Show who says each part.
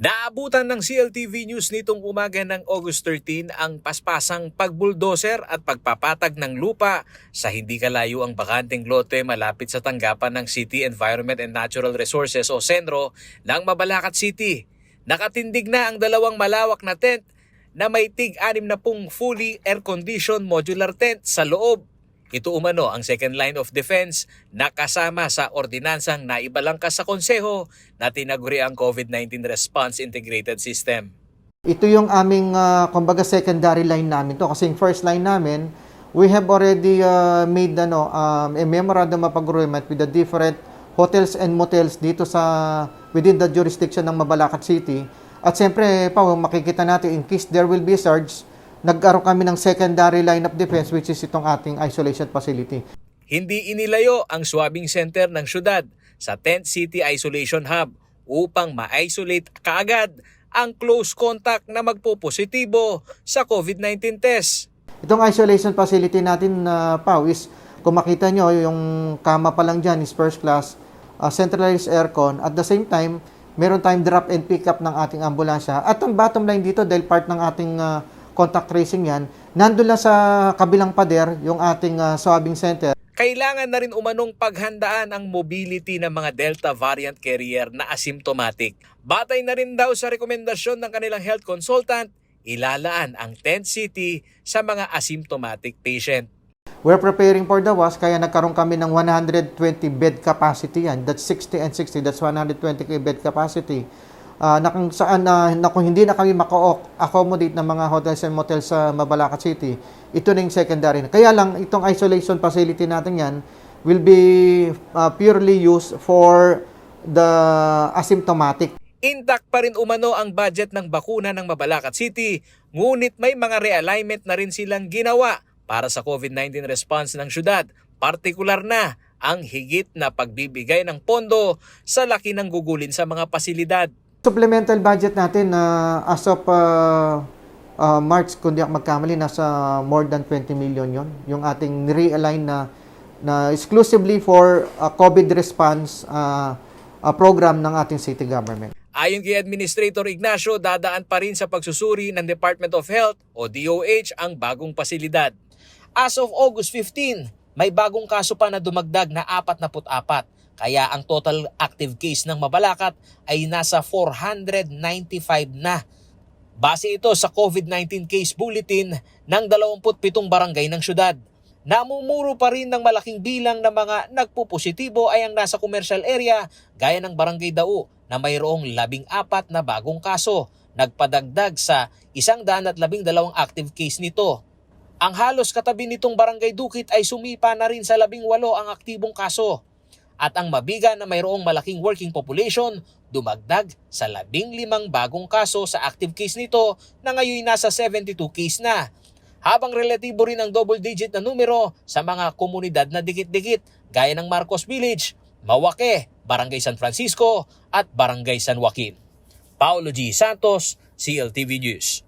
Speaker 1: Naabutan ng CLTV News nitong umaga ng August 13 ang paspasang pagbuldoser at pagpapatag ng lupa sa hindi kalayo ang bakanteng lote malapit sa tanggapan ng City Environment and Natural Resources o CENRO ng Mabalacat City. Nakatindig na ang dalawang malawak na tent na may tig-60 fully air-conditioned modular tent sa loob. Ito umano ang second line of defense na kasama sa ordinansang naibalangkas sa konseho na tinaguri ang COVID-19 Response Integrated System.
Speaker 2: Ito yung aming kumbaga secondary line namin to kasi yung first line namin, we have already made a memorandum of agreement with the different hotels and motels dito sa within the jurisdiction ng Mabalacat City. At siyempre, makikita natin in case there will be a surge, nagkaroon kami ng secondary line of defense which is itong ating isolation facility.
Speaker 1: Hindi inilayo ang swabbing center ng syudad sa Tent City Isolation Hub upang ma-isolate kaagad ang close contact na magpopositibo sa COVID-19 test.
Speaker 2: Itong isolation facility natin, is kung makita nyo, yung kama pa lang dyan is first class, centralized aircon. At the same time, meron tayong drop and pick up ng ating ambulansya. At ang bottom line dito, dahil part ng ating contact tracing yan, nandun lang sa kabilang pader yung ating swabbing center.
Speaker 1: Kailangan na rin umanong paghandaan ang mobility ng mga Delta variant carrier na asymptomatic. Batay na rin daw sa rekomendasyon ng kanilang health consultant, ilalaan ang Tent City sa mga asymptomatic patient.
Speaker 2: We're preparing for the WAS, kaya nagkaroon kami ng 120 bed capacity yan. That's 60 and 60, that's 120 bed capacity. Kung hindi na kami maka-accommodate ng mga hotels and motels sa Mabalacat City, ito na yung secondary. Kaya lang, itong isolation facility natin yan will be purely used for the asymptomatic.
Speaker 1: Intact pa rin umano ang budget ng bakuna ng Mabalacat City, ngunit may mga realignment na rin silang ginawa para sa COVID-19 response ng syudad, partikular na ang higit na pagbibigay ng pondo sa laki ng gugulin sa mga pasilidad.
Speaker 2: Supplemental budget natin as of March, kung di ako magkamali, nasa more than 20 million yon. Yung ating realign na exclusively for COVID response program ng ating city government.
Speaker 1: Ayon kay Administrator Ignacio, dadaan pa rin sa pagsusuri ng Department of Health o DOH ang bagong pasilidad. As of August 15, may bagong kaso pa na dumagdag na 44. Kaya ang total active case ng Mabalacat ay nasa 495 na. Base ito sa COVID-19 case bulletin ng 27 barangay ng syudad. Namumuro pa rin ng malaking bilang ng mga nagpupositibo ay ang nasa commercial area gaya ng Barangay Dao na mayroong 14 na bagong kaso. Nagpadagdag sa 112 active case nito. Ang halos katabi nitong Barangay Dukit ay sumipa na rin sa 18 ang aktibong kaso. At ang Mabiga na mayroong malaking working population, dumagdag sa 15 bagong kaso sa active case nito na ngayon nasa 72 case na. Habang relatibo rin ang double-digit na numero sa mga komunidad na dikit-dikit gaya ng Marcos Village, Mawake, Barangay San Francisco at Barangay San Joaquin. Paulo G. Santos, CLTV News.